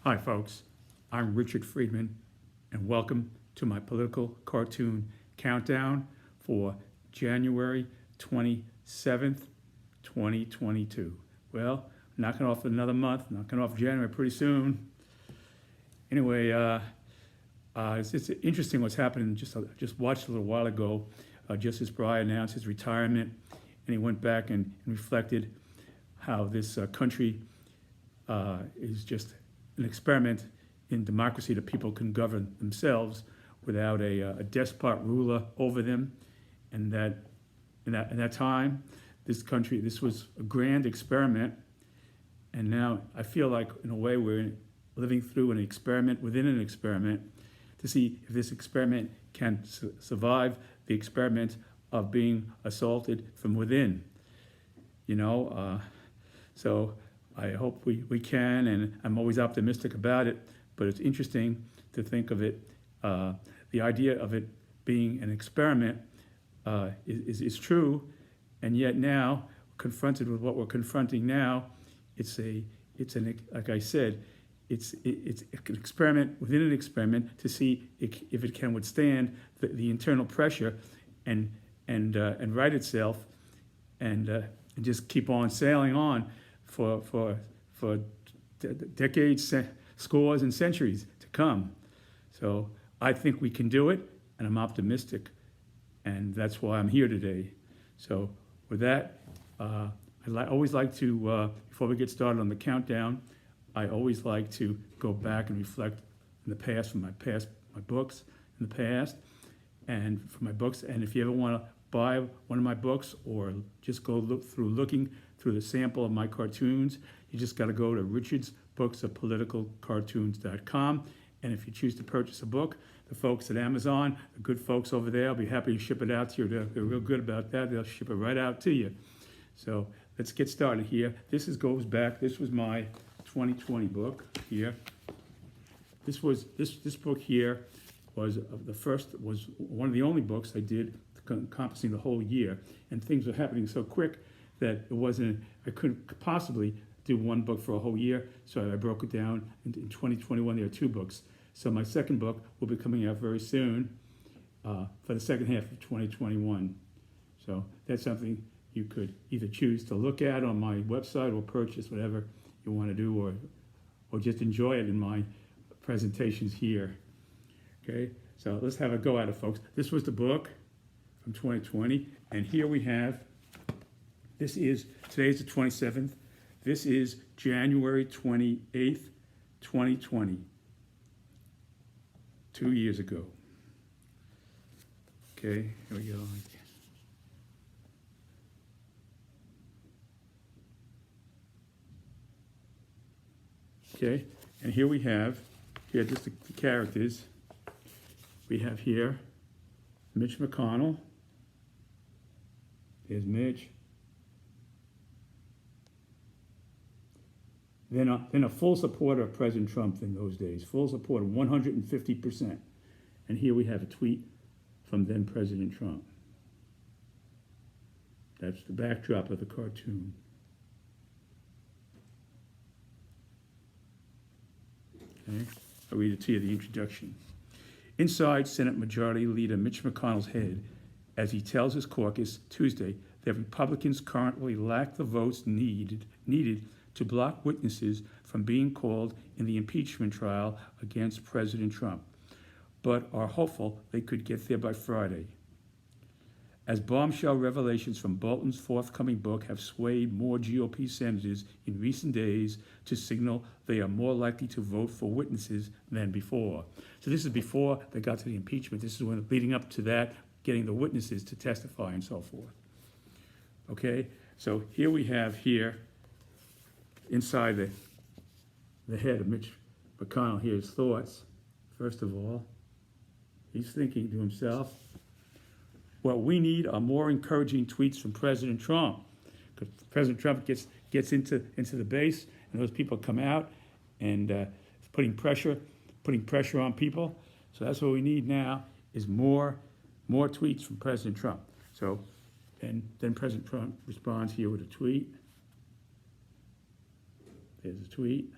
Hi folks, I'm Richard Friedman and welcome to my political cartoon countdown for January 27th, 2022. Well, knocking off another month, knocking off January pretty soon. Anyway, it's interesting what's happening. Just watched a little while ago, Justice Breyer announced his retirement, and he went back and reflected how this country is just an experiment in democracy, that people can govern themselves without a despot ruler over them, and that in that time, this country, this was a grand experiment, and now I feel like in a way we're living through an experiment within an experiment to see if this experiment can survive the experiment of being assaulted from within. So I hope we can, and I'm always optimistic about it, but it's interesting to think of it, the idea of it being an experiment is true, and yet now, confronted with what we're confronting now, like I said, it's an experiment within an experiment to see if it can withstand the internal pressure and right itself and just keep on sailing on for decades, scores, and centuries to come. So I think we can do it, and I'm optimistic, and that's why I'm here today. So with that, I always like to, before we get started on the countdown, I always like to go back and reflect in the past, from my books in the past, and for my books. And if you ever want to buy one of my books or just go looking through the sample of my cartoons, you just got to go to richardsbooksofpoliticalcartoons.com. And if you choose to purchase a book, the folks at Amazon, the good folks over there, I'll be happy to ship it out to you. They're real good about that. They'll ship it right out to you. So let's get started here. This goes back. This was my 2020 book here. This book here was one of the only books I did encompassing the whole year, and things were happening so quick that I couldn't possibly do one book for a whole year, so I broke it down. In 2021 there are two books, so my second book will be coming out very soon for the second half of 2021. So that's something you could either choose to look at on my website or purchase, whatever you want to do, or just enjoy it in my presentations here. Okay, so let's have a go at it, folks. This was the book from 2020, and here we have, today's the 27th, this is January 28th, 2020, 2 years ago. Okay, here we go. Okay, and here we have, just the characters. We have here Mitch McConnell. There's Mitch. Then a full supporter of President Trump in those days, full supporter, 150%. And here we have a tweet from then President Trump. That's the backdrop of the cartoon. Okay, I'll read it to you, the introduction. Inside Senate Majority Leader Mitch McConnell's head, as he tells his caucus Tuesday that Republicans currently lack the votes needed to block witnesses from being called in the impeachment trial against President Trump, but are hopeful they could get there by Friday. As bombshell revelations from Bolton's forthcoming book have swayed more GOP senators in recent days to signal they are more likely to vote for witnesses than before. So this is before they got to the impeachment. This is when leading up to that, getting the witnesses to testify and so forth. Okay, so here we have inside the head of Mitch McConnell, his thoughts. First of all, he's thinking to himself, what we need are more encouraging tweets from President Trump. Because President Trump gets into the base, and those people come out and putting pressure on people. So that's what we need now, is more tweets from President Trump. So, and then President Trump responds here with a tweet. There's a tweet.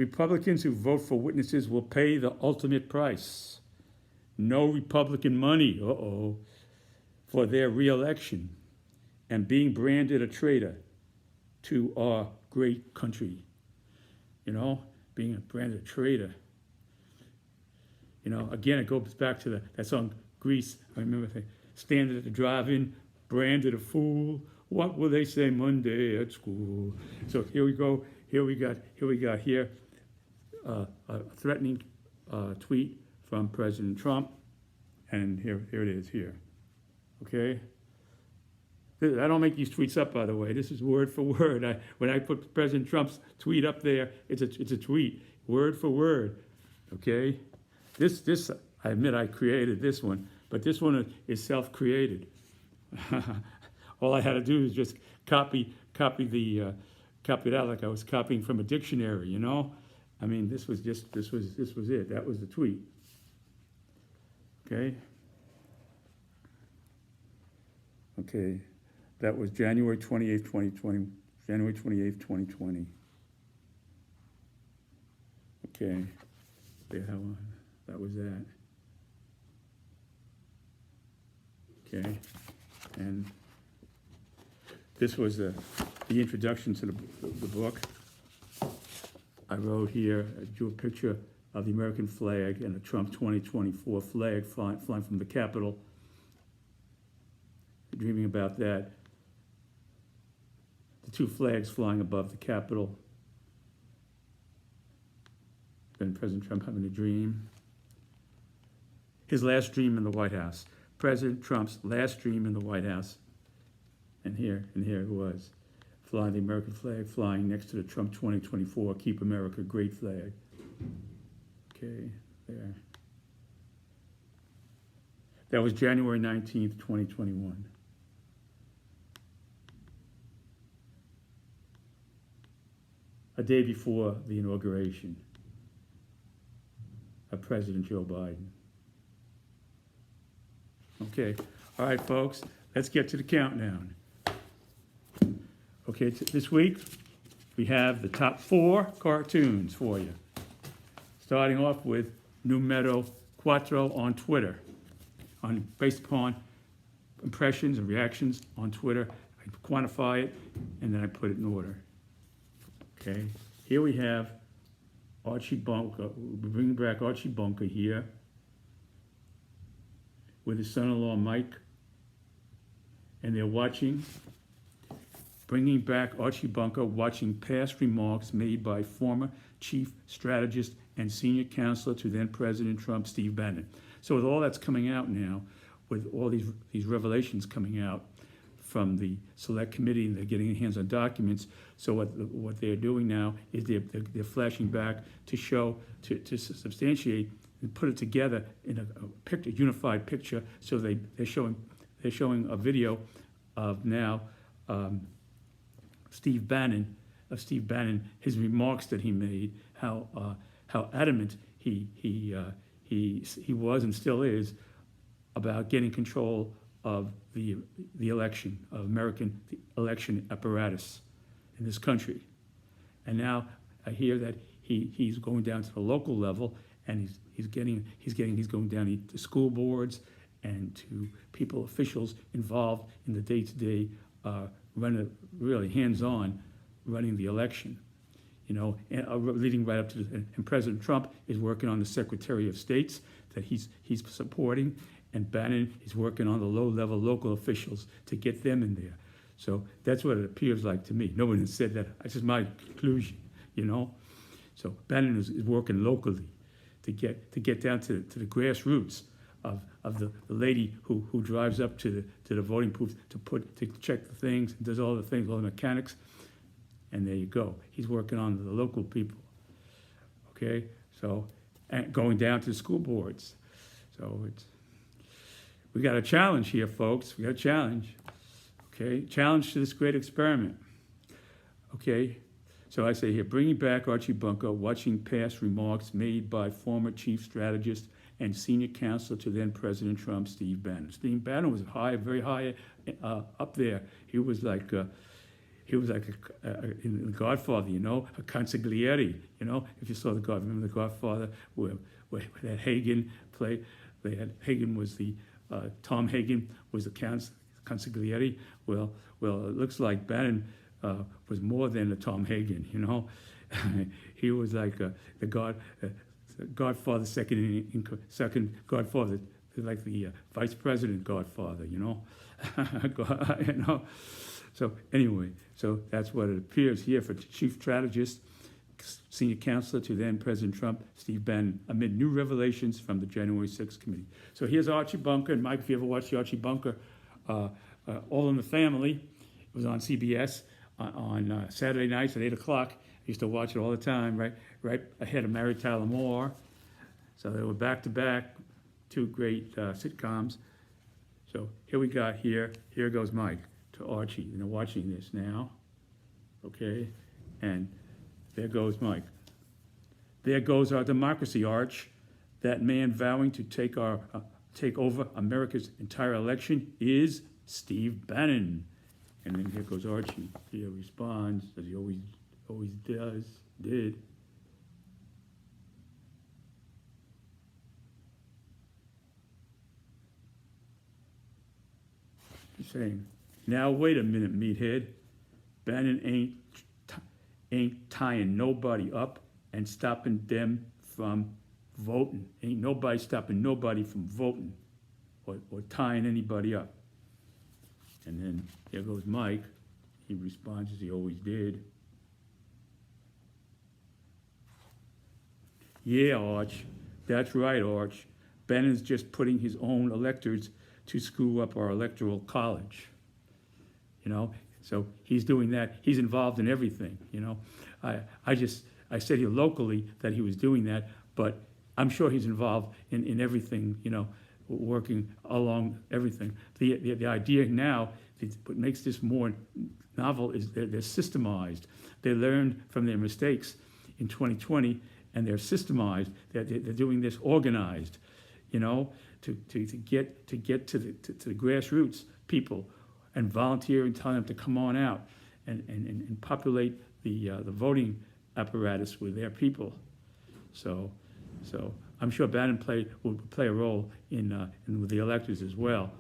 Republicans who vote for witnesses will pay the ultimate price. No Republican money, for their re-election and being branded a traitor to our great country. You know, being branded a traitor. You know, again, it goes back to that song, Grease. I remember standing at the drive-in, branded a fool. What will they say Monday at school? So here we go. Here we got a threatening tweet from President Trump, and here it is here. Okay. I don't make these tweets up, by the way. This is word for word. When I put President Trump's tweet up there, it's a tweet, word for word. Okay. This I admit I created this one, but this one is self-created. All I had to do is just copy it out like I was copying from a dictionary, you know? I mean, this was it. That was the tweet. Okay? Okay. That was January 28th, 2020. January 28th, 2020. Okay. That was that. Okay. And this was the introduction to the book. I wrote here, I drew a picture of the American flag and the Trump 2024 flag flying from the Capitol. Dreaming about that. The two flags flying above the Capitol. Then President Trump having a dream. His last dream in the White House. President Trump's last dream in the White House. And here it was. Flying the American flag, flying next to the Trump 2024 Keep America Great flag. Okay, there. That was January 19th, 2021. A day before the inauguration of President Joe Biden. Okay, all right, folks, let's get to the countdown. Okay, this week we have the top 4 cartoons for you. Starting off with Meadow Cuatro on Twitter, based upon impressions and reactions on Twitter. I quantify it and then I put it in order. Okay, here we have Archie Bunker. We're bringing back Archie Bunker here with his son-in-law Mike, and they're watching. Bringing back Archie Bunker, watching past remarks made by former chief strategist and senior counselor to then President Trump, Steve Bannon. So with all that's coming out now, with all these revelations coming out from the select committee, and they're getting their hands on documents. So what they're doing now is they're flashing back to show, to substantiate and put it together in a picture, unified picture. So they're showing a video of now. Steve Bannon, his remarks that he made, how adamant he was and still is about getting control of the election, of American election apparatus in this country. And now I hear that he's going down to the local level, and he's going down to school boards and to people, officials involved in the day-to-day running, really hands-on running the election, you know, and leading right up to and President Trump is working on the Secretary of States that he's supporting, and Bannon is working on the low-level local officials to get them in there. So that's what it appears like to me. No one has said that. That's just my conclusion, you know. So Bannon is working locally to get down to the grassroots of the lady who drives up to the voting booth to check the things, and does all the things, all the mechanics, and there you go. He's working on the local people. Okay, so and going down to the school boards. So we got a challenge here, folks. We got a challenge. Okay, challenge to this great experiment. Okay, so I say here, bringing back Archie Bunker, watching past remarks made by former chief strategist and senior counselor to then President Trump, Steve Bannon. Steve Bannon was very high up there. He was like, he was like in The Godfather, you know, a consigliere, you know, if you saw remember The Godfather, where that Hagen played, Hagen was Tom Hagen was the consigliere. Well, it looks like Bannon was more than a Tom Hagen, you know. He was like the Godfather, second Godfather, like the vice president Godfather, you know. You know. So anyway, so that's what it appears here for chief strategist, senior counselor to then President Trump, Steve Bannon, amid new revelations from the January 6th committee. So here's Archie Bunker, and Mike, if you ever watched the Archie Bunker, All in the Family, it was on CBS on Saturday nights at 8 o'clock. I used to watch it all the time, right ahead of Mary Tyler Moore. So they were back-to-back, two great sitcoms. So here goes Mike to Archie, you know, watching this now, okay? And there goes Mike. There goes our democracy, Arch. That man vowing to take over America's entire election is Steve Bannon. And then here goes Archie. He responds, as he always did. He's saying, now wait a minute, meathead. Bannon ain't tying nobody up and stopping them from voting. Ain't nobody stopping nobody from voting or tying anybody up. And then there goes Mike. He responds as he always did. Yeah, Arch. That's right, Arch. Bannon's just putting his own electors to screw up our electoral college. You know, so he's doing that. He's involved in everything, you know. I said here locally that he was doing that, but I'm sure he's involved in everything, you know, working along everything. The idea now, what makes this more novel is they're systemized. They learned from their mistakes in 2020, and they're systemized. They're doing this organized, you know, to get to the grassroots people and volunteer and tell them to come on out and populate the voting apparatus with their people. So I'm sure Bannon will play a role in with the electors as well.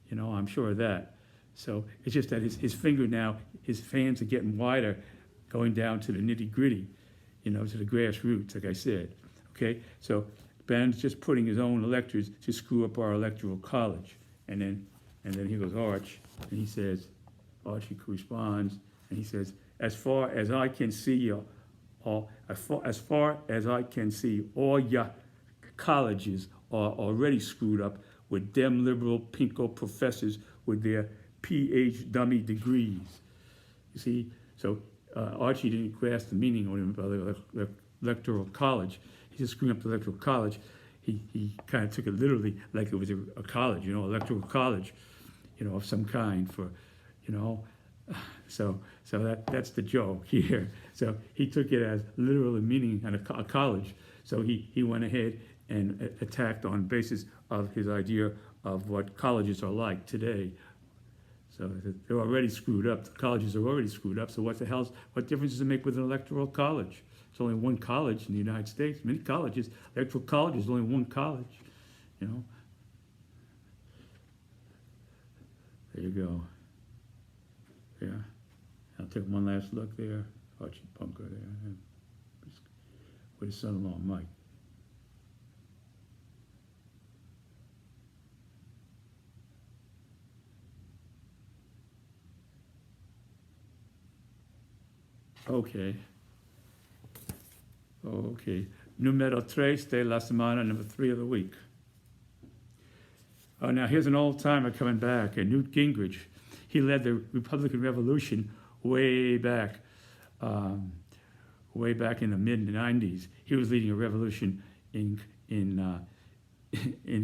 You know, I'm sure of that. So it's just that his finger now, his fans are getting wider, going down to the nitty gritty, you know, to the grassroots, like I said. Okay, so Bannon's just putting his own electors to screw up our electoral college, and then here goes Arch, and he says, Archie responds, and he says, as far as I can see, all your colleges are already screwed up with them liberal pinko professors with their PH dummy degrees. You see, so Archie didn't grasp the meaning of the electoral college. He just screwing up the electoral college. He kind of took it literally like it was a college, you know, electoral college, you know, of some kind for, you know. So that's the joke here. So he took it as literally meaning a college. So he went ahead and attacked on basis of his idea of what colleges are like today. So they're already screwed up. The colleges are already screwed up. So what difference does it make with an electoral college? It's only one college in the United States. Many colleges, electoral college is only one college, you know. There you go. Yeah. I'll take one last look there. Archie Bunker there. With his son-in-law, Mike. Okay. Número 3 de la semana, number 3 of the week. Now here's an old timer coming back, Newt Gingrich. He led the Republican Revolution way back in the mid-90s. He was leading a revolution in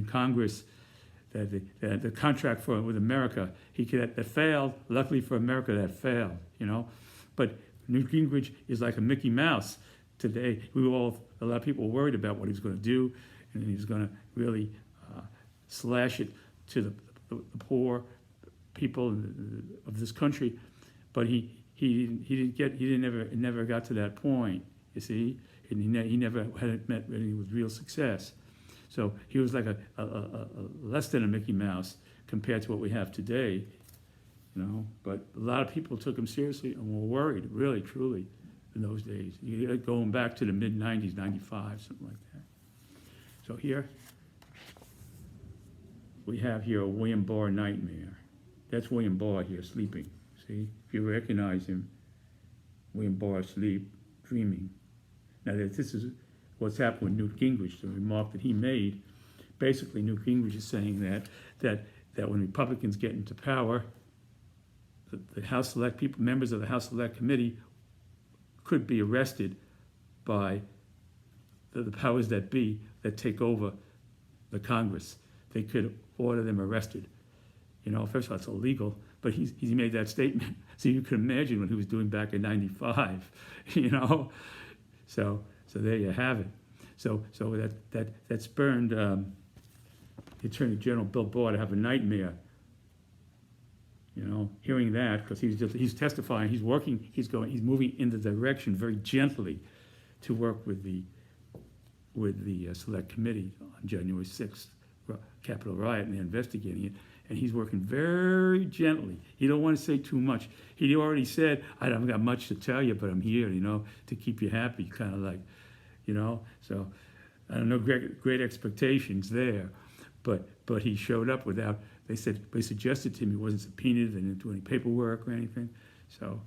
Congress that the contract with America that failed. Luckily for America, that failed. You know, but Newt Gingrich is like a Mickey Mouse today. A lot of people were worried about what he was going to do, and he was going to really slash it to the poor people of this country. But he it never got to that point, you see, and he never had met any with real success. So he was like a less than a Mickey Mouse compared to what we have today, you know. But a lot of people took him seriously and were worried, really, truly, in those days. Going back to the mid-90s, 95, something like that. So here, we have here a William Barr nightmare. That's William Barr here sleeping. See, if you recognize him, William Barr asleep, dreaming. Now this is what's happened with Newt Gingrich, the remark that he made. Basically, Newt Gingrich is saying that when Republicans get into power, the House Select people, members of the House Select Committee, could be arrested by the powers that be that take over the Congress. They could order them arrested. You know, first of all, it's illegal, but he made that statement. So you can imagine what he was doing back in '95. You know, so there you have it. So that spurned the Attorney General Bill Barr to have a nightmare. You know, hearing that, because he's testifying, he's moving in the direction very gently to work with the Select Committee on January 6th Capitol riot, and they're investigating it. And he's working very gently. He don't want to say too much. He already said, I haven't got much to tell you, but I'm here, you know, to keep you happy, kind of like, you know. So I don't know, great expectations there. But he showed up without, they suggested to him he wasn't subpoenaed, they didn't do any paperwork or anything. So,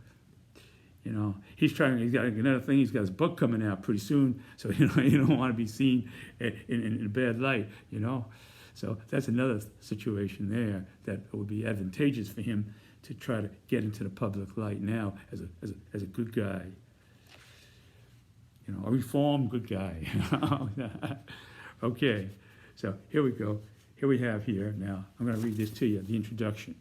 you know, he's got another thing, he's got his book coming out pretty soon, so, you know, you don't want to be seen in a bad light, you know. So that's another situation there that would be advantageous for him to try to get into the public light now as a good guy, you know, a reformed good guy. Okay, so here we go. Here we have here now. I'm going to read this to you. The introduction.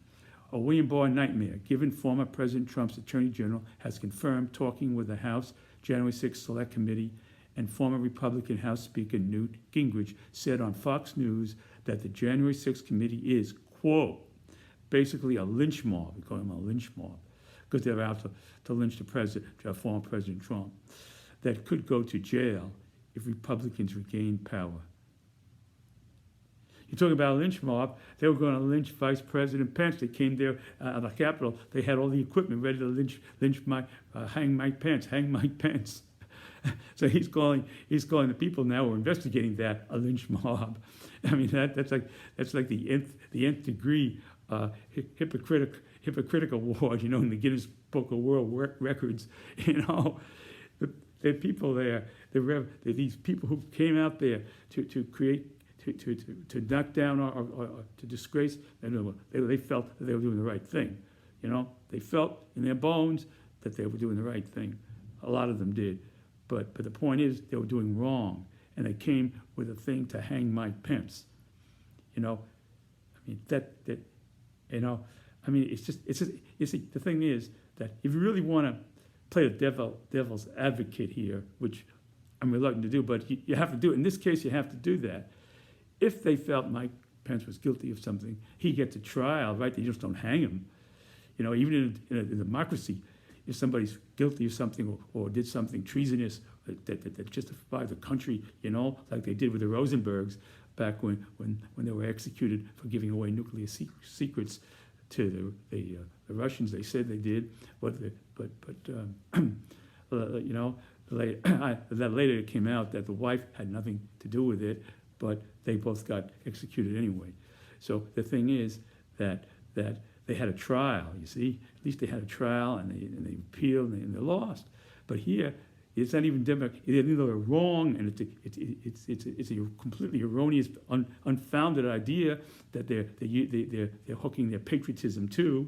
A William Barr nightmare. Given former President Trump's Attorney General has confirmed talking with the House January 6th Select Committee, and former Republican House Speaker Newt Gingrich said on Fox News that the January 6th committee is, quote, basically a lynch mob. We call them a lynch mob because they're out to lynch the former President Trump, that could go to jail if Republicans regain power. You talk about a lynch mob, they were going to lynch Vice President Pence. They came there at the Capitol. They had all the equipment ready to hang Mike Pence. So he's calling the people now who are investigating that a lynch mob. I mean that's like the nth degree hypocritical award, you know, in the Guinness Book of World Records. You know, the people there, these people who came out there to create, to knock down or to disgrace, they felt that they were doing the right thing. You know, they felt in their bones that they were doing the right thing. A lot of them did. But the point is, they were doing wrong, and they came with a thing to hang Mike Pence. You know, I mean you know, I mean it's just the thing is that if you really want to play the devil's advocate here, which I'm reluctant to do, but you have to do it. In this case, you have to do that. If they felt Mike Pence was guilty of something, he'd get to trial, right? They just don't hang him. You know, even in a democracy, if somebody's guilty of something or did something treasonous that justified the country, you know, like they did with the Rosenbergs back when they were executed for giving away nuclear secrets to the Russians. They said they did, but you know, that later it came out that the wife had nothing to do with it, but they both got executed anyway. So the thing is that they had a trial, you see. At least they had a trial, and they appealed, and they lost. But here, it's not even democratic. They're wrong, and it's a completely erroneous, unfounded idea that they're hooking their patriotism to.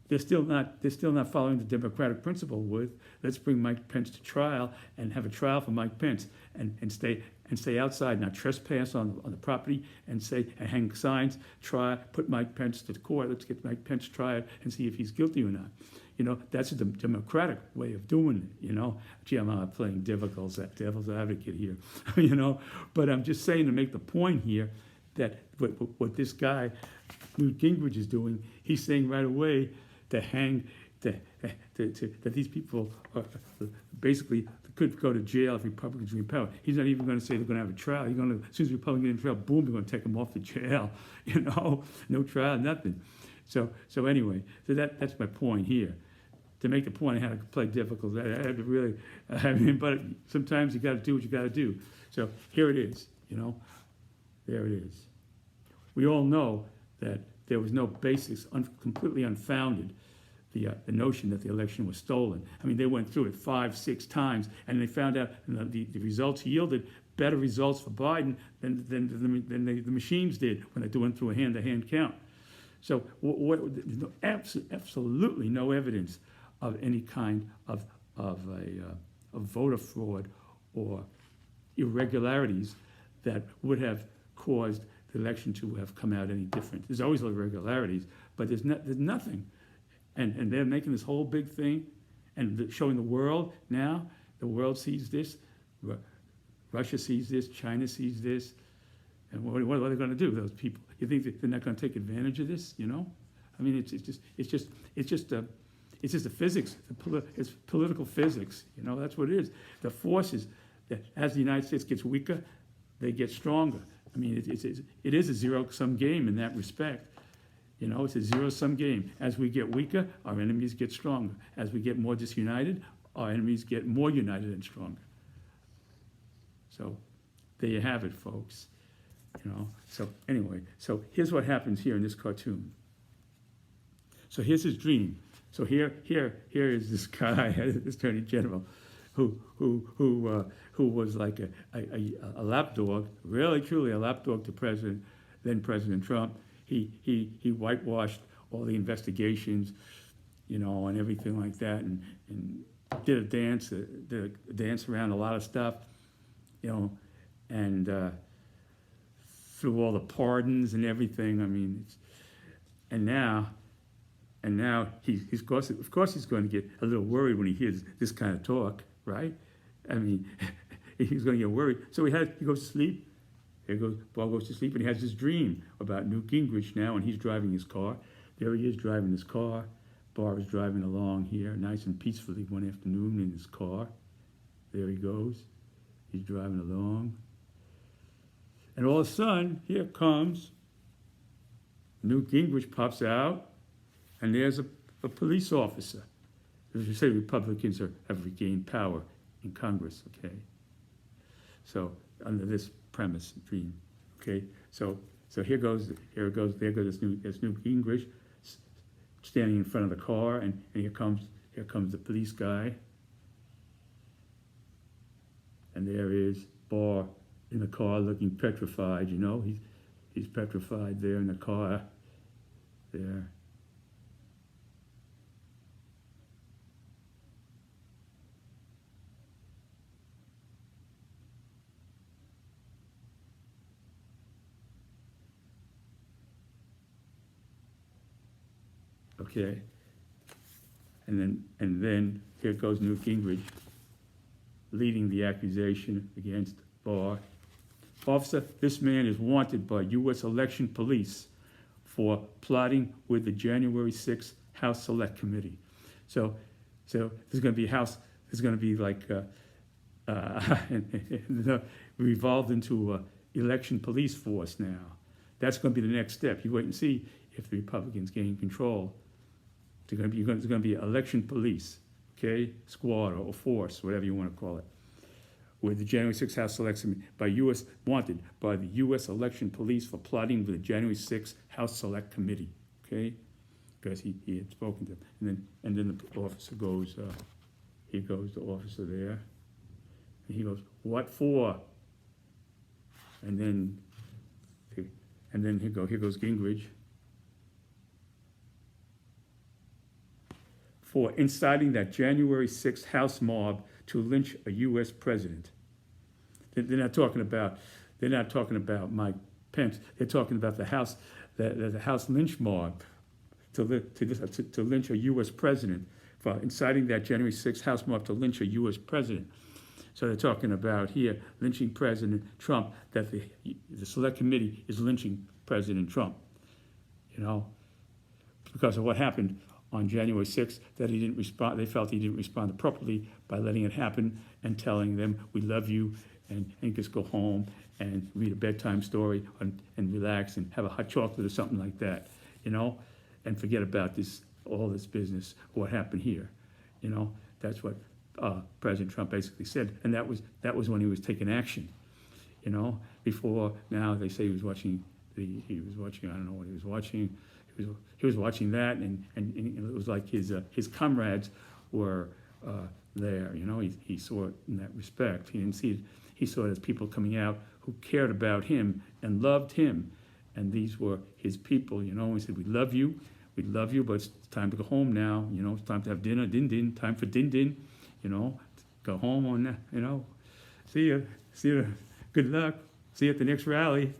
They're still not following the democratic principle with let's bring Mike Pence to trial and have a trial for Mike Pence and stay outside, not trespass on the property, and hang signs, put Mike Pence to the court. Let's get Mike Pence tried and see if he's guilty or not. You know, that's a democratic way of doing it. You know, gee, I'm not playing devil's advocate here. You know, but I'm just saying to make the point here that what this guy Newt Gingrich is doing, he's saying right away to hang that these people are, basically could go to jail if Republicans are in power. He's not even going to say they're going to have a trial. He's going to, as soon as Republicans get in trial, boom, they're going to take them off the jail. No trial, nothing. So anyway, so that's my point here. To make the point, I had to play difficult. I had to really, but sometimes you got to do what you got to do. So here it is, there it is. We all know that there was no basis, completely unfounded, the notion that the election was stolen. They went through it 5, 6 times, and they found out the results yielded better results for Biden than the machines did when they went through a hand-to-hand count. So absolutely no evidence of any kind of voter fraud or irregularities that would have caused the election to have come out any different. There's always irregularities, but there's nothing. And they're making this whole big thing and showing the world now. The world sees this. Russia sees this. China sees this. And what are they going to do, those people? You think that they're not going to take advantage of this? It's just the physics. It's political physics. That's what it is. The forces that, as the United States gets weaker, they get stronger. It is a zero-sum game in that respect. It's a zero-sum game. As we get weaker, our enemies get stronger. As we get more disunited, our enemies get more united and stronger. So there you have it, folks. So anyway, so here's what happens here in this cartoon. So here's his dream. So here is this guy, this Attorney General, who was like a lapdog, really truly a lapdog to then President Trump. He whitewashed all the investigations, and everything like that, and did a dance around a lot of stuff, and through all the pardons and everything. And now he's of course he's going to get a little worried when he hears this kind of talk, right? He's going to get worried. So he goes to sleep. Paul goes to sleep, and he has this dream about Newt Gingrich now, and he's driving his car. There he is driving his car. Barr is driving along here, nice and peacefully one afternoon in his car. There he goes. He's driving along. And all of a sudden, here comes Newt Gingrich pops out, and there's a police officer. As you say, Republicans have regained power in Congress, okay? So under this premise, dream, okay? So there goes this Newt Gingrich standing in front of the car, and here comes the police guy, and there is Barr in the car looking petrified. He's petrified there in the car, there. Okay, and then here goes Newt Gingrich leading the accusation against Barr. Officer, this man is wanted by U.S. election police for plotting with the January 6th House Select Committee. So there's going to be like revolved into an election police force now. That's going to be the next step. You wait and see if the Republicans gain control. There's going to be election police, okay, squad or force, whatever you want to call it, with the January 6th House Select Committee, wanted by the U.S. election police for plotting with the January 6th House Select Committee, okay, because he had spoken to them, and then the officer goes, the officer there, and he goes, what for? And then here goes Gingrich. For inciting that January 6th House mob to lynch a U.S. president. They're not talking about Mike Pence. They're talking about the House lynch mob to lynch a U.S. president, for inciting that January 6th House mob to lynch a U.S. president. So they're talking about here lynching President Trump, that the Select Committee is lynching President Trump, because of what happened on January 6th that he didn't respond. They felt he didn't respond appropriately by letting it happen and telling them, we love you, and just go home and read a bedtime story and relax and have a hot chocolate or something like that, and forget about all this business, what happened here. That's what President Trump basically said, and that was when he was taking action. Before now they say he was watching I don't know what he was watching. He was watching that, and it was like his comrades were there. He saw it in that respect. He didn't see it. He saw it as people coming out who cared about him and loved him, and these were his people. He said, "We love you, but it's time to go home now. It's time to have dinner. Din. Time for din. Go home on that. See you. Good luck. See you at the next rally."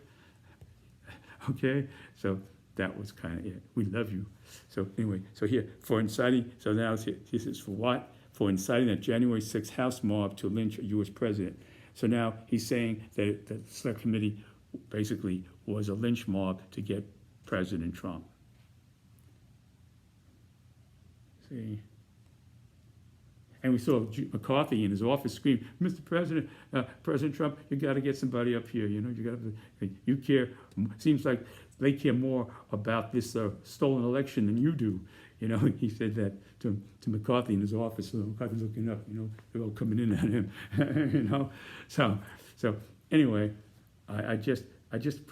Okay, so that was kind of it. We love you. So anyway, so here, for inciting, so now he says, for what? For inciting a January 6th House mob to lynch a U.S. president. So now he's saying that the Select Committee basically was a lynch mob to get President Trump. See? And we saw McCarthy in his office scream, "Mr. President, President Trump, you got to get somebody up here. You care. Seems like they care more about this stolen election than you do." He said that to McCarthy in his office. So McCarthy's looking up. They're all coming in at him. So anyway, I just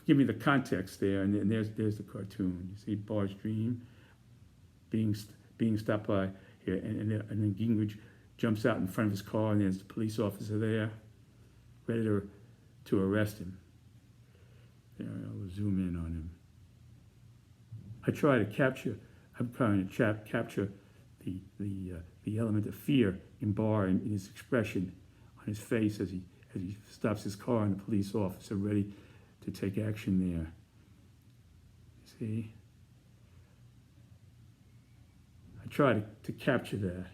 give me the context there, and there's the cartoon. You see Barr's dream being stopped by here, and then Gingrich jumps out in front of his car, and there's the police officer there, ready to arrest him. There, I'll zoom in on him. I'm trying to capture the element of fear in Barr in his expression on his face as he stops his car, and the police officer ready to take action there. See? I try to capture that.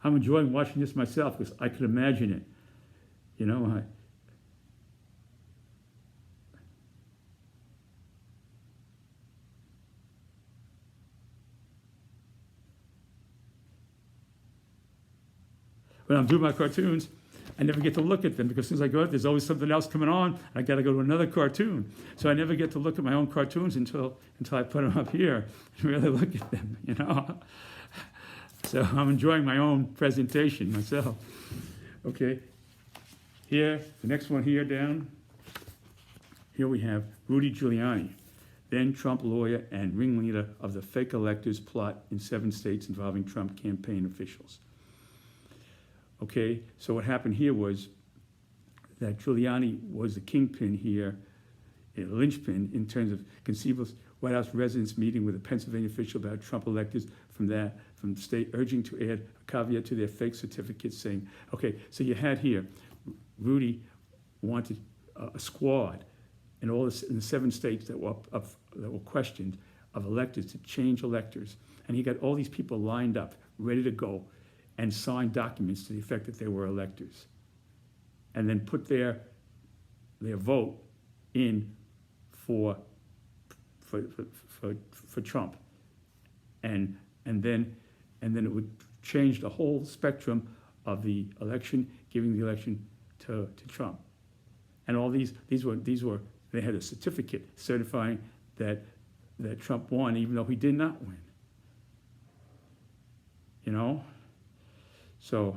I'm enjoying watching this myself because I could imagine it. When I'm doing my cartoons, I never get to look at them because as soon as I go out, there's always something else coming on. I got to go to another cartoon. So I never get to look at my own cartoons until I put them up here and really look at them, So I'm enjoying my own presentation myself. Okay, here, the next one here down. Here we have Rudy Giuliani, then Trump lawyer and ringleader of the fake electors plot in 7 states involving Trump campaign officials. Okay, so what happened here was that Giuliani was the kingpin here, a linchpin in terms of conceivable White House residents meeting with a Pennsylvania official about Trump electors from the state, urging to add a caveat to their fake certificates saying, okay, so you had here, Rudy wanted a squad in all in the 7 states that were questioned of electors to change electors. And he got all these people lined up, ready to go, and sign documents to the effect that they were electors. And then put their vote in for Trump. And then it would change the whole spectrum of the election, giving the election to Trump. And all these were they had a certificate certifying that Trump won, even though he did not win. So,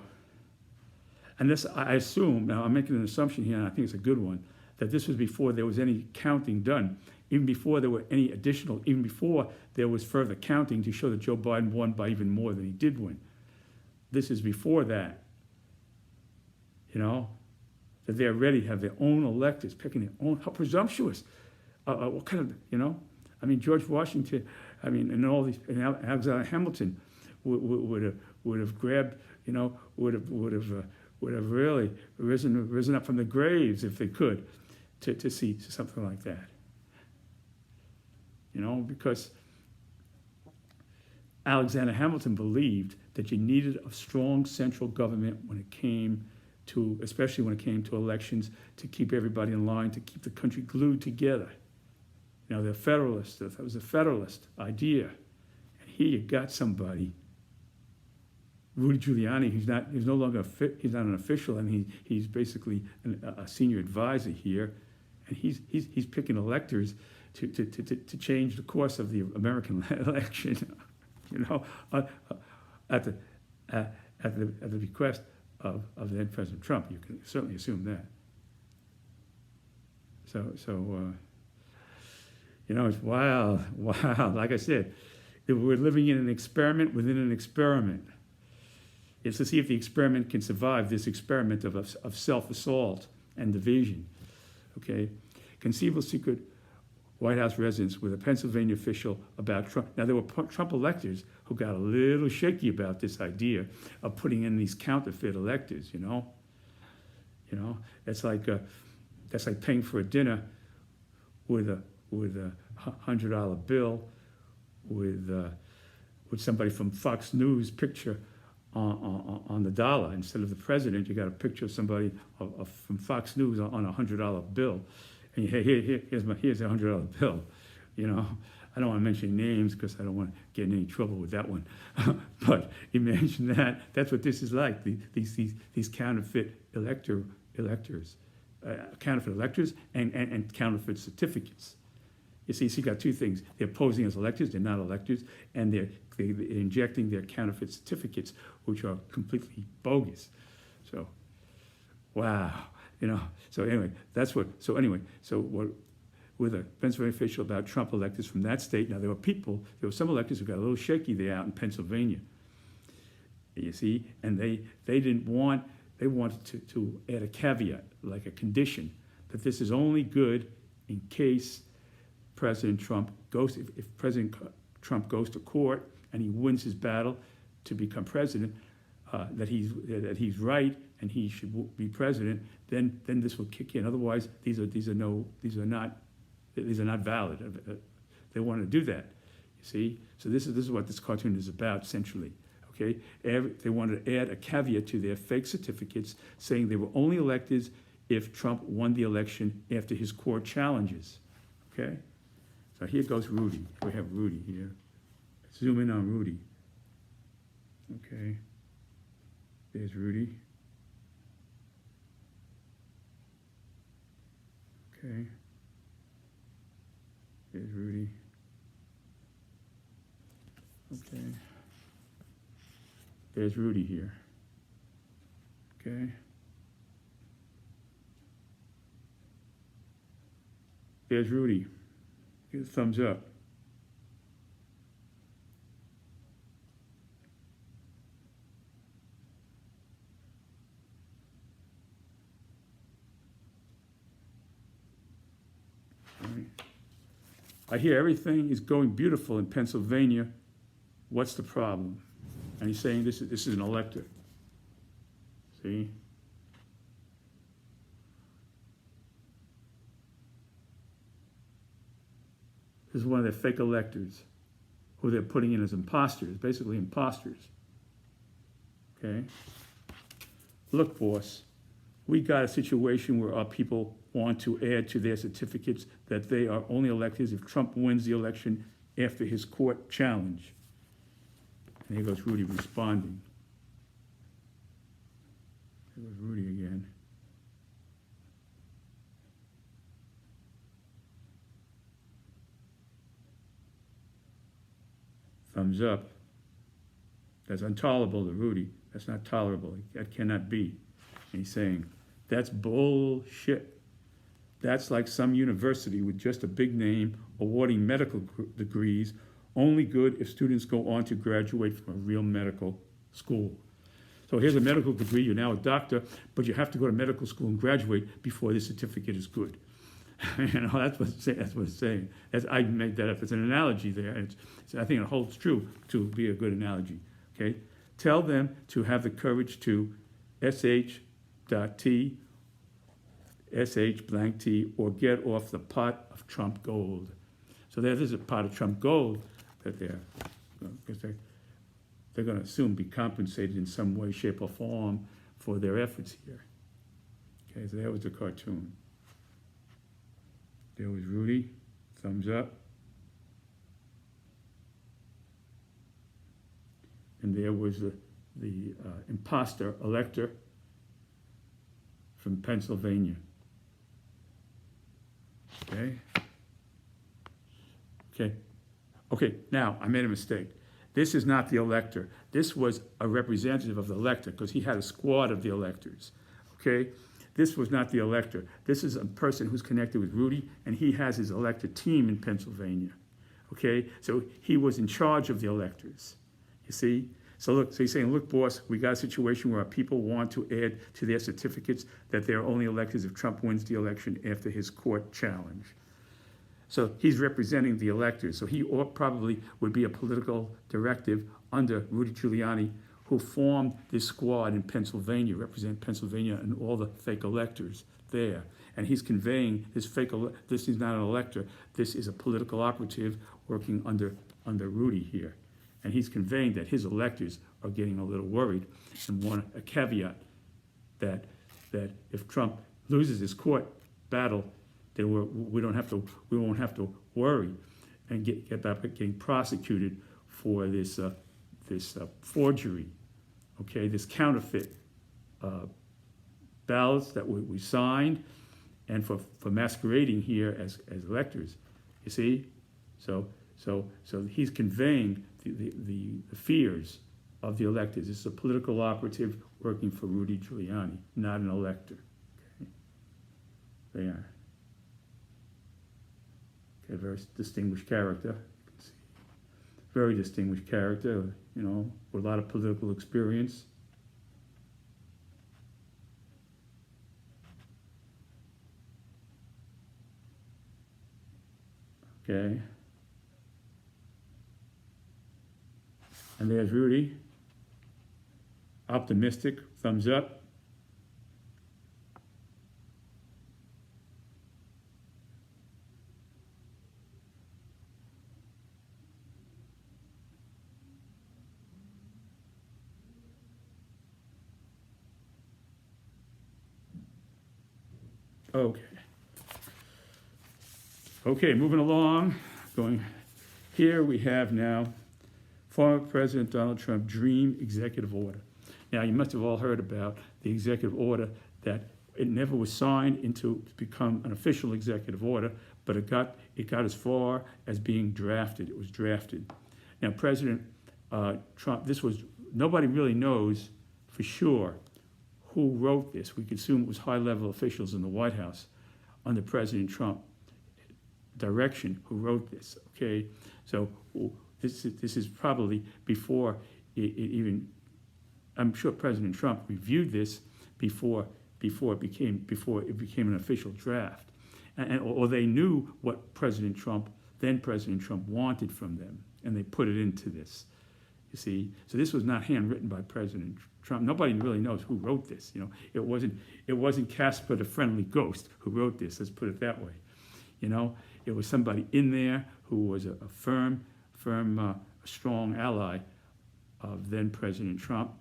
and this, I assume, now I'm making an assumption here, and I think it's a good one, that this was before there was any counting done, even before there were any additional, even before there was further counting to show that Joe Biden won by even more than he did win. This is before that, that they're ready to have their own electors, picking their own, how presumptuous. What kind of, George Washington, and all these, and Alexander Hamilton would have grabbed, would have really risen up from the graves if they could to see something like that. Because Alexander Hamilton believed that you needed a strong central government when it came to, especially when it came to elections, to keep everybody in line, to keep the country glued together. You know, they're Federalists. That was a Federalist idea. And here you got somebody, Rudy Giuliani, he's no longer he's not an official, and he's basically a senior advisor here, and he's picking electors to change the course of the American election, you know, at the request of then President Trump. You can certainly assume that. So you know, it's wild. Like I said, we're living in an experiment within an experiment. It's to see if the experiment can survive this experiment of self-assault and division. Okay? Conceive a secret White House residence with a Pennsylvania official about Trump. Now, there were Trump electors who got a little shaky about this idea of putting in these counterfeit electors, you know? You know, that's like paying for a dinner with a $100 bill with somebody from Fox News picture on the dollar. Instead of the president, you got a picture of somebody from Fox News on a $100 bill. And here's a $100 bill. You know, I don't want to mention names because I don't want to get in any trouble with that one. But imagine that. That's what this is like. These counterfeit electors, counterfeit electors and counterfeit certificates. You see, so you got two things. They're posing as electors, they're not electors, and they're injecting their counterfeit certificates, which are completely bogus. So, wow, you know. So anyway, with a Pennsylvania official about Trump electors from that state. Now there were some electors who got a little shaky there out in Pennsylvania. You see, and they wanted to add a caveat, like a condition, that this is only good in case President Trump goes, if President Trump goes to court and he wins his battle to become president, that he's right and he should be president, then this will kick in. Otherwise, these are not valid. They want to do that. You see, so this is what this cartoon is about centrally. Okay, they wanted to add a caveat to their fake certificates, saying they were only elected if Trump won the election after his court challenges. Okay. So here goes Rudy. We have Rudy here. Let's zoom in on Rudy. Okay. There's Rudy. Okay. There's Rudy. Okay. There's Rudy here. Okay. There's Rudy. Give a thumbs up. All right. I hear everything is going beautiful in Pennsylvania. What's the problem? And he's saying this is an elector. See? This is one of their fake electors who they're putting in as imposters, basically imposters. Okay? Look, boss, we got a situation where our people want to add to their certificates that they are only electors if Trump wins the election after his court challenge. And here goes Rudy responding. Here goes Rudy again. Thumbs up. That's intolerable to Rudy. That's not tolerable. That cannot be. And he's saying, that's bullshit. That's like some university with just a big name awarding medical degrees, only good if students go on to graduate from a real medical school. So here's a medical degree, you're now a doctor, but you have to go to medical school and graduate before this certificate is good. You know, that's what it's saying. I made that up. It's an analogy there. I think it holds true to be a good analogy. Okay? Tell them to have the courage to sh.t, sh_t, or get off the pot of Trump gold. So there's a pot of Trump gold that they're going to soon be compensated in some way, shape, or form for their efforts here. Okay, so that was the cartoon. There was Rudy, thumbs up. And there was the imposter elector from Pennsylvania. Okay. Okay. Okay, now I made a mistake. This is not the elector. This was a representative of the elector because he had a squad of the electors. Okay? This was not the elector. This is a person who's connected with Rudy, and he has his elector team in Pennsylvania. Okay? So he was in charge of the electors. You see? So look, so he's saying, look, boss, we got a situation where our people want to add to their certificates that they're only electors if Trump wins the election after his court challenge. So he's representing the electors. So he probably would be a political directive under Rudy Giuliani, who formed this squad in Pennsylvania, represent Pennsylvania and all the fake electors there. And he's conveying this this is not an elector, this is a political operative working under Rudy here. And he's conveying that his electors are getting a little worried and want a caveat that if Trump loses his court battle, then we won't have to worry and get back getting prosecuted for this forgery, okay, this counterfeit ballots that we signed, and for masquerading here as electors. You see, so he's conveying the fears of the electors. This is a political operative working for Rudy Giuliani, not an elector. Okay, they are. Okay, very distinguished character. You can see. Very distinguished character, you know, with a lot of political experience. Okay. And there's Rudy. Optimistic, thumbs up. Okay. Okay, moving along. Going here we have now former President Donald Trump dream executive order. Now you must have all heard about the executive order that it never was signed into to become an official executive order, but it got as far as being drafted. It was drafted. Now President Trump, nobody really knows for sure who wrote this. We could assume it was high-level officials in the White House under President Trump direction who wrote this, okay? So this is probably before it even, I'm sure President Trump reviewed this before it became an official draft. Or they knew what then President Trump wanted from them, and they put it into this. You see, so this was not handwritten by President Trump. Nobody really knows who wrote this. You know, it wasn't Casper the Friendly Ghost who wrote this. Let's put it that way. You know, it was somebody in there who was a strong ally of then President Trump,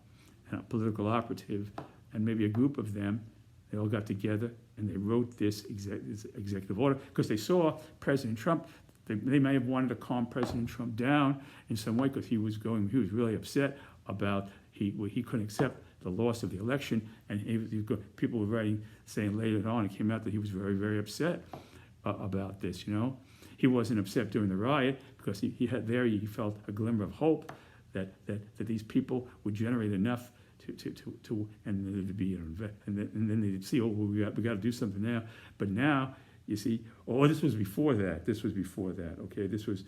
and a political operative, and maybe a group of them. They all got together and they wrote this executive order because they saw President Trump. They may have wanted to calm President Trump down in some way because he was really upset about he couldn't accept the loss of the election, and people were writing saying later on it came out that he was very, very upset about this. You know, he wasn't upset during the riot because he felt a glimmer of hope that these people would generate enough to and there'd be and then they'd see, oh, well, we got to do something now. But now you see, this was before that. Okay, this was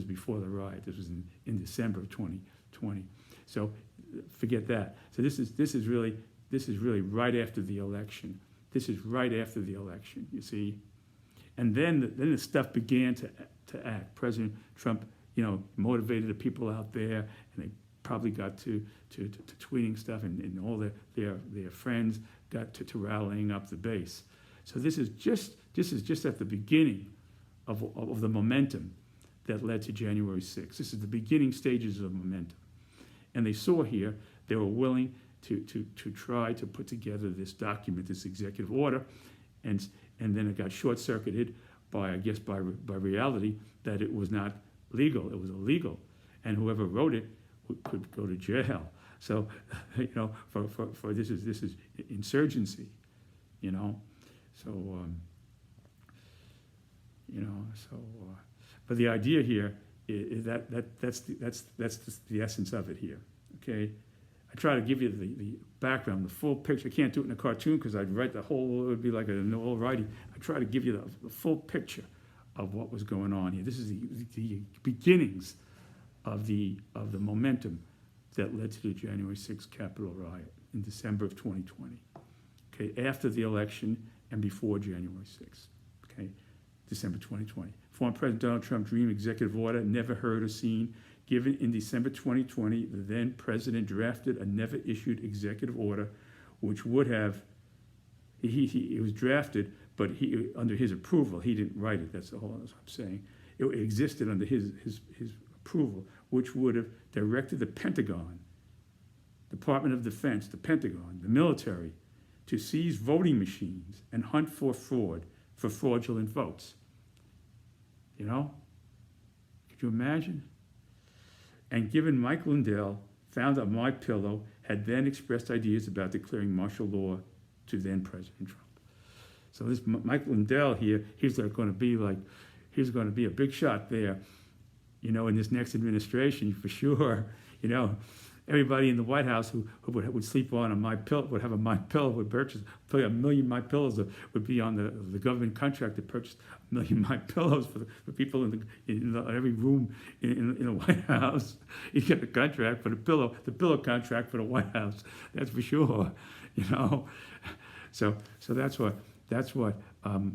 before the riot. This was in December of 2020. So forget that. So this is really right after the election. This is right after the election. You see, and then the stuff began to act. President Trump, you know, motivated the people out there, and they probably got to tweeting stuff, and all their friends got to rallying up the base. So this is just at the beginning of the momentum that led to January 6th. This is the beginning stages of momentum. And they saw here they were willing to try to put together this document, this executive order, and then it got short-circuited by, I guess, by reality that it was not legal, it was illegal, and whoever wrote it could go to jail. So, for this is insurgency, So, but the idea here is that's the essence of it here. Okay, I try to give you the background, the full picture. I can't do it in a cartoon because I'd write the whole. It would be like an old writing. I try to give you the full picture of what was going on here. This is the beginnings of the momentum that led to the January 6th Capitol riot in December of 2020. Okay, after the election and before January 6th. Okay, December 2020. Former President Donald Trump dream executive order, never heard or seen, given in December 2020. The then president drafted a never issued executive order, which would have, it was drafted, but under his approval, he didn't write it. That's all I'm saying. It existed under his approval, which would have directed the Pentagon, Department of Defense, the Pentagon, the military, to seize voting machines and hunt for fraudulent votes. Could you imagine? And given Mike Lindell, founder of MyPillow, had then expressed ideas about declaring martial law to then President Trump. So this Mike Lindell here, he's going to be a big shot there, in this next administration for sure. Everybody in the White House who would sleep on a MyPillow, would have a MyPillow, would purchase probably 1 million MyPillows, would be on the government contract to purchase 1 million MyPillows for people in every room in the White House. You get the contract for the pillow contract for the White House. That's for sure. So that's what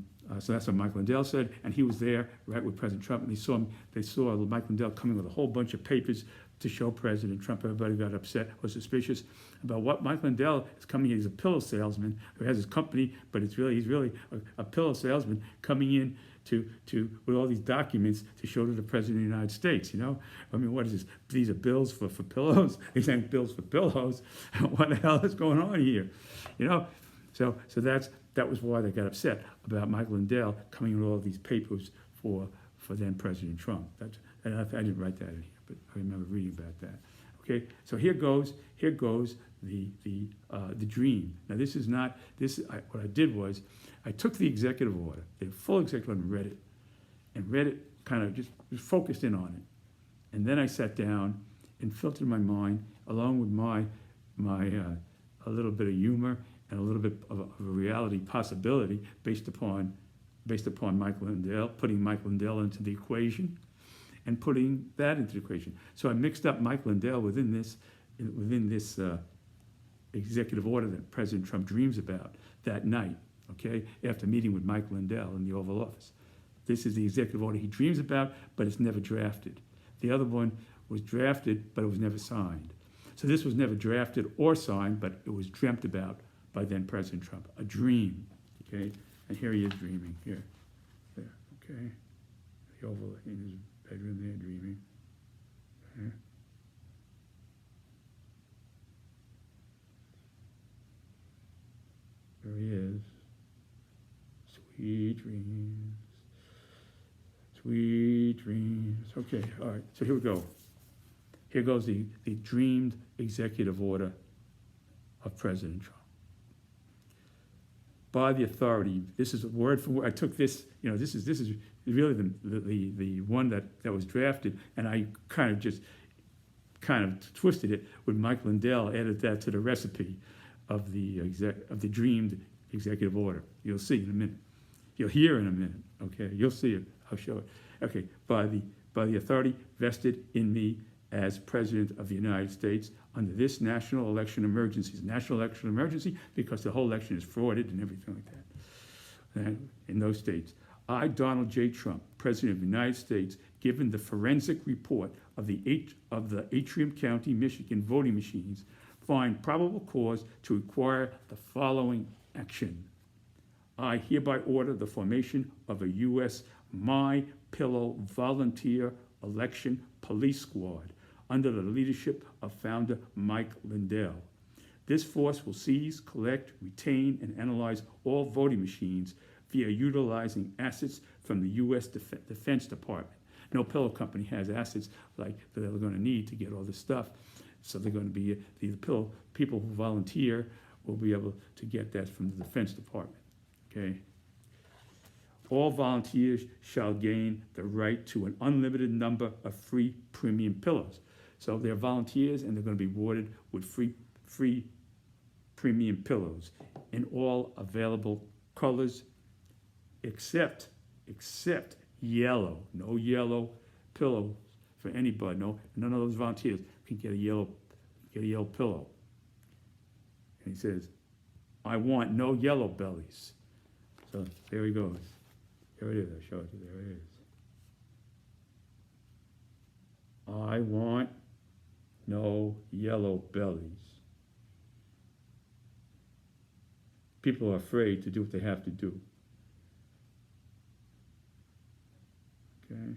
Mike Lindell said, and he was there right with President Trump, and they saw Mike Lindell coming with a whole bunch of papers to show President Trump. Everybody got upset, was suspicious about what Mike Lindell is coming in. He's a pillow salesman who has his company, but he's really a pillow salesman coming in to with all these documents to show to the President of the United States. What is this? These are bills for pillows. These ain't bills for pillows. What the hell is going on here? So that was why they got upset about Mike Lindell coming with all these papers for then President Trump. I didn't write that in here, but I remember reading about that. Okay, so here goes the dream. Now what I did was I took the executive order, the full executive order, and read it kind of just focused in on it, and then I sat down and filtered my mind along with my a little bit of humor and a little bit of a reality possibility based upon Mike Lindell, putting Mike Lindell into the equation, and putting that into the equation. So I mixed up Mike Lindell within this executive order that President Trump dreams about that night, okay, after meeting with Mike Lindell in the Oval Office. This is the executive order he dreams about, but it's never drafted. The other one was drafted, but it was never signed. So this was never drafted or signed, but it was dreamt about by then President Trump. A dream, okay? And here he is dreaming, there, okay? The Oval, in his bedroom there, dreaming, okay? There he is. Sweet dreams. Sweet dreams. Okay, all right, so here we go. Here goes the dreamed executive order of President Trump. By the authority, this is a word for word. I took this, this is really the one that was drafted, and I kind of twisted it with Mike Lindell, added that to the recipe of the dreamed executive order. You'll see in a minute. You'll hear in a minute. Okay, you'll see it. I'll show it. Okay, by the authority vested in me as President of the United States under this national election emergency. It's a national election emergency because the whole election is frauded and everything like that in those states. I, Donald J. Trump, President of the United States, given the forensic report of the Atrium County, Michigan voting machines, find probable cause to require the following action. I hereby order the formation of a U.S. MyPillow volunteer election police squad under the leadership of founder Mike Lindell. This force will seize, collect, retain, and analyze all voting machines via utilizing assets from the U.S. Defense Department. No pillow company has assets like that they're going to need to get all this stuff. So they're going to be the pillow people who volunteer will be able to get that from the Defense Department. Okay. All volunteers shall gain the right to an unlimited number of free premium pillows. So they're volunteers and they're going to be awarded with free premium pillows in all available colors except yellow. No yellow pillows for anybody. No, none of those volunteers can get a yellow pillow. And he says, I want no yellow bellies. So there he goes. There it is. I'll show it to you. There it is. I want no yellow bellies. People are afraid to do what they have to do. Okay.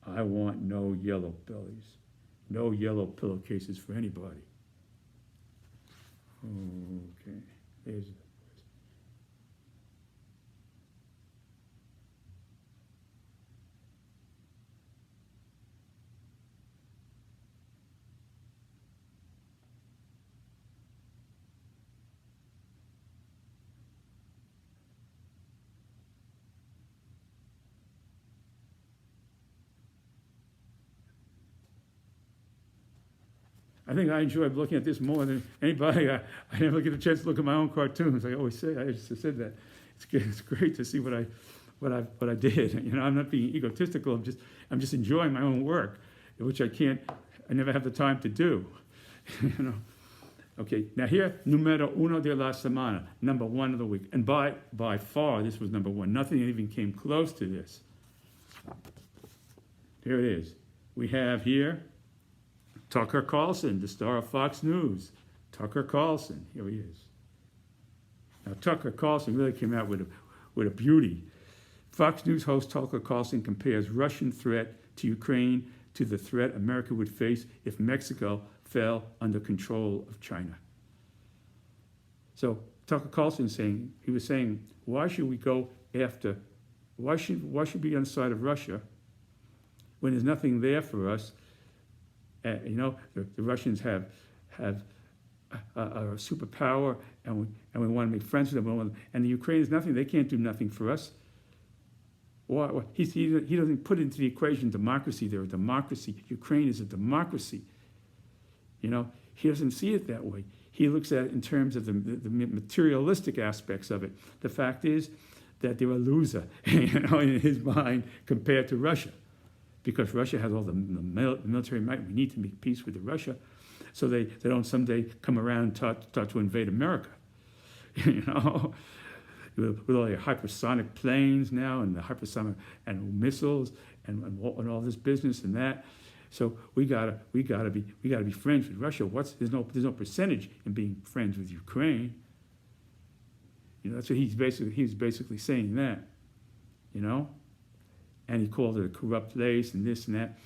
I want no yellow bellies. No yellow pillowcases for anybody. Okay. There's I think I enjoy looking at this more than anybody. I never get a chance to look at my own cartoons. I always say, I just said that. It's great to see what I did. You know, I'm not being egotistical. I'm just enjoying my own work, which I never have the time to do. You know. Okay, now here, numero uno de la semana, number one of the week. And by far, this was number one. Nothing even came close to this. Here it is. We have here Tucker Carlson, the star of Fox News. Tucker Carlson, here he is. Now, Tucker Carlson really came out with a beauty. Fox News host Tucker Carlson compares Russian threat to Ukraine to the threat America would face if Mexico fell under control of China. So Tucker Carlson was saying, why should we be on the side of Russia when there's nothing there for us? You know, the Russians have a superpower, and we want to make friends with them. And the Ukraine is nothing; they can't do nothing for us. He doesn't put into the equation democracy. They're a democracy. Ukraine is a democracy. You know, he doesn't see it that way. He looks at it in terms of the materialistic aspects of it. The fact is that they're a loser, you know, in his mind compared to Russia. Because Russia has all the military might. We need to make peace with Russia so they don't someday come around and start to invade America. You know, with all the hypersonic planes now and the hypersonic and missiles and all this business and that. So we gotta be friends with Russia. There's no percentage in being friends with Ukraine. You know, that's what he was basically saying that. You know. And he called it a corrupt place and this and that.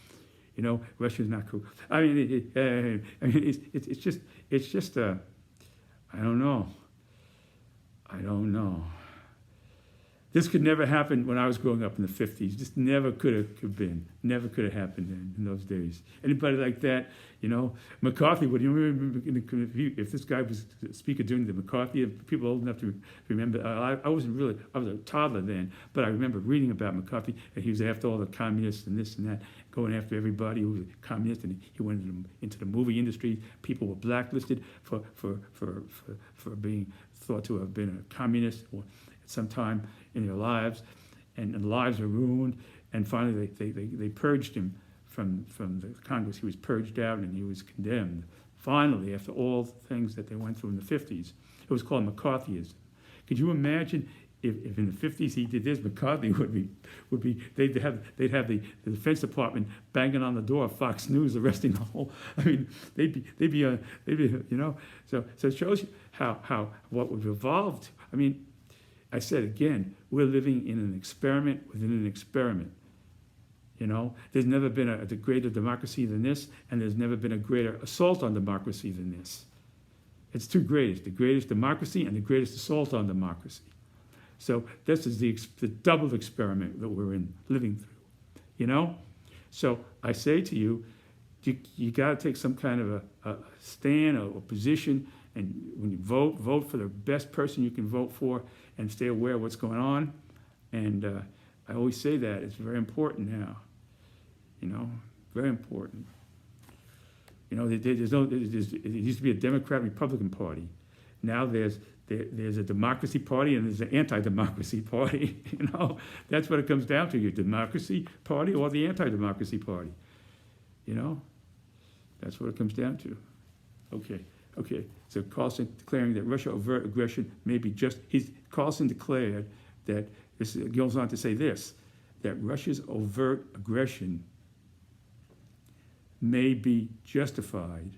You know, Russia's not corrupt. I mean, it's just I don't know. This could never happen when I was growing up in the 50s. Just never could have been. Never could have happened in those days. Anybody like that, you know, McCarthy would, you know, if this guy was a speaker during the McCarthy, people old enough to remember, I was a toddler then, but I remember reading about McCarthy, and he was after all the communists and this and that, going after everybody who was a communist, and he went into the movie industry. People were blacklisted for being thought to have been a communist or at some time in their lives, and lives were ruined. And finally, they purged him from the Congress. He was purged out, and he was condemned. Finally, after all the things that they went through in the 50s, it was called McCarthyism. Could you imagine if in the 50s he did this? McCarthy would be they'd have the Defense Department banging on the door of Fox News, arresting the whole. I mean, they'd be you know. So it shows you how what we've evolved. I mean, I said again, we're living in an experiment within an experiment. You know, there's never been a greater democracy than this, and there's never been a greater assault on democracy than this. It's two greatest, the greatest democracy and the greatest assault on democracy. So this is the double experiment that we're living through, you know? So I say to you, you got to take some kind of a stand or position, and when you vote for the best person you can vote for, and stay aware of what's going on. And I always say that it's very important now, you know, very important. You know, there used to be a Democrat-Republican Party. Now there's a democracy party and there's an anti-democracy party. You know, that's what it comes down to: your democracy party or the anti-democracy party. You know, that's what it comes down to. Okay. So Carlson declaring that Russia overt aggression may be just. Carlson declared that this goes on to say this: that Russia's overt aggression may be justified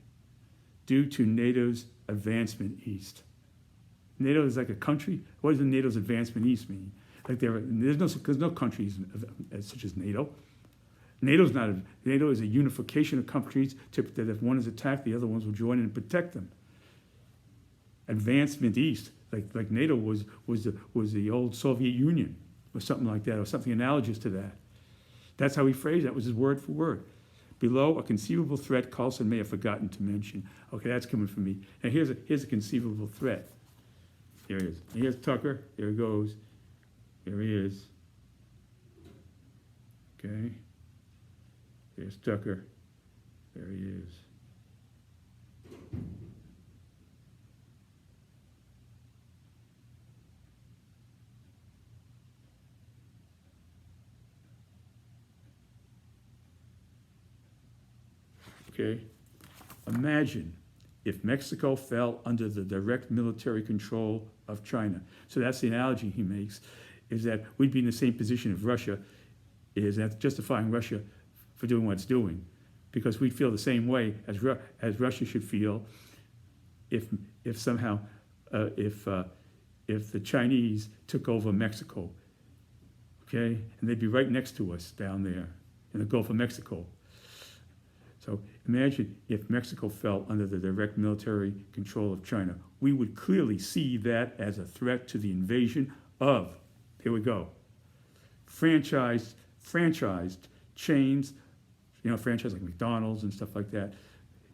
due to NATO's advancement east. NATO is like a country. What does the NATO's advancement east mean? Like there's no countries such as NATO. NATO is a unification of countries that if one is attacked, the other ones will join in and protect them. Advancement east, like NATO was the old Soviet Union, or something like that, or something analogous to that. That's how he phrased that. Was his word for word. Below, a conceivable threat Carlson may have forgotten to mention. Okay, that's coming from me. And here's a conceivable threat. Here he is. And here's Tucker. There he goes. Here he is. Okay. There's Tucker. There he is. Okay. Imagine if Mexico fell under the direct military control of China. So that's the analogy he makes, is that we'd be in the same position if Russia is justifying Russia for doing what it's doing, because we'd feel the same way as Russia should feel if somehow if the Chinese took over Mexico, okay, and they'd be right next to us down there in the Gulf of Mexico. So imagine if Mexico fell under the direct military control of China. We would clearly see that as a threat to the invasion of, here we go, franchised chains, you know, franchise like McDonald's and stuff like that.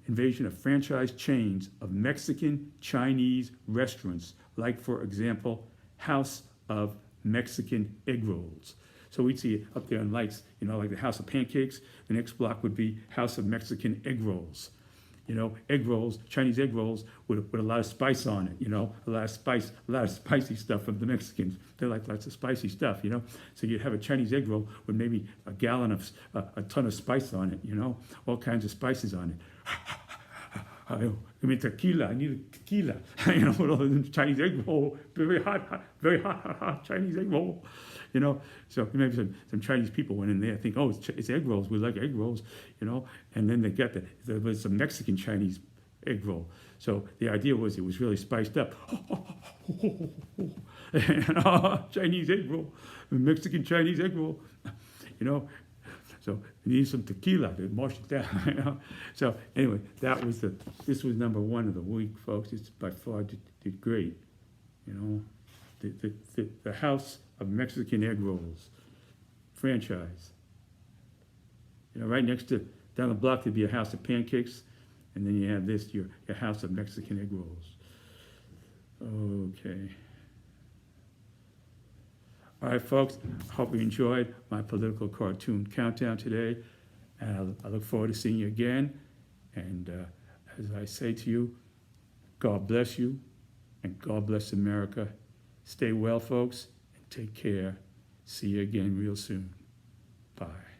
Invasion of franchise chains of Mexican Chinese restaurants, like, for example, House of Mexican Egg Rolls. So we'd see it up there in lights, you know, like the House of Pancakes. The next block would be House of Mexican Egg Rolls. You know, egg rolls, Chinese egg rolls with a lot of spice on it, you know, a lot of spicy stuff from the Mexicans. They like lots of spicy stuff, you know. So you'd have a Chinese egg roll with maybe a gallon of, a ton of spice on it, you know, all kinds of spices on it. Give me tequila, I need a tequila. You know, with all the Chinese egg roll, very hot Chinese egg roll. You know, so maybe some Chinese people went in there think, oh, it's egg rolls. We like egg rolls, you know. And then they got there was some Mexican Chinese egg roll. So the idea was it was really spiced up. Chinese egg roll, Mexican Chinese egg roll, you know. So you need some tequila to wash it down. You know? So anyway, this was number one of the week, folks. It's by far did great, you know. The House of Mexican Egg Rolls franchise. You know, right next to, down the block, there'd be a House of Pancakes, and then you have this, your House of Mexican Egg Rolls. Okay. All right, folks, I hope you enjoyed my political cartoon countdown today, and I look forward to seeing you again. And as I say to you, God bless you, and God bless America. Stay well, folks, and take care. See you again real soon. Bye.